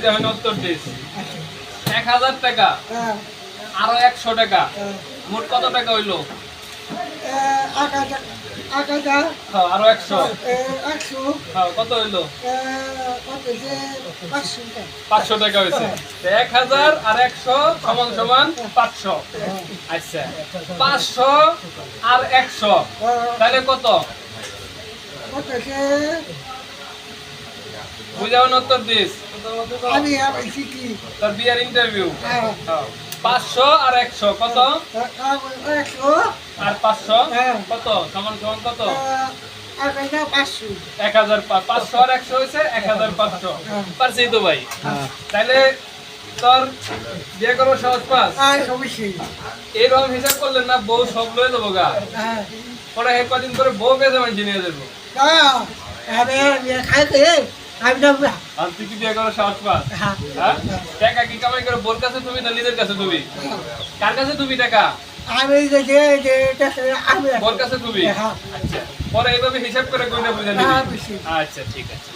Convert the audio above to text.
বুঝা হয় না উত্তর দিস। 1000 টাকা আরো 100 টাকা, মোট কত টাকা হইলো? হ্যাঁ, আরো 100। হ্যাঁ, কত হইলো? 500 টাকা হয়েছে। 1000 আর 100 সমান সমান 500। আচ্ছা, 500 আর 100 তাহলে কত? বুঝাও না উত্তর দিস। তোর বিয়ের ইন্টারভিউ। 500 আর 100 কত? আর 500 কত? সমান সমান কত? 1000। 500 আর 100 হয়েছে 1500। পারছি তো ভাই। তাহলে তোর বিয়ে করবো সহজ পাস। এরকম হিসাব করলেন না বউ সব লয়ে যাবো গা। পরে কদিন করে বউ পেয়ে যাবেন নিয়ে যাবো। আর তুই কি বিয়ে করো সাহস পাস? হ্যাঁ, টাকা কি কামাই করে বোর কাছে তুমি না নিজের কাছে তুমি? কার কাছে তুমি টাকা? বোর কাছে তুমি। আচ্ছা, পরে এইভাবে হিসাব করে কইনা বুঝে নিবি। আচ্ছা, ঠিক আছে।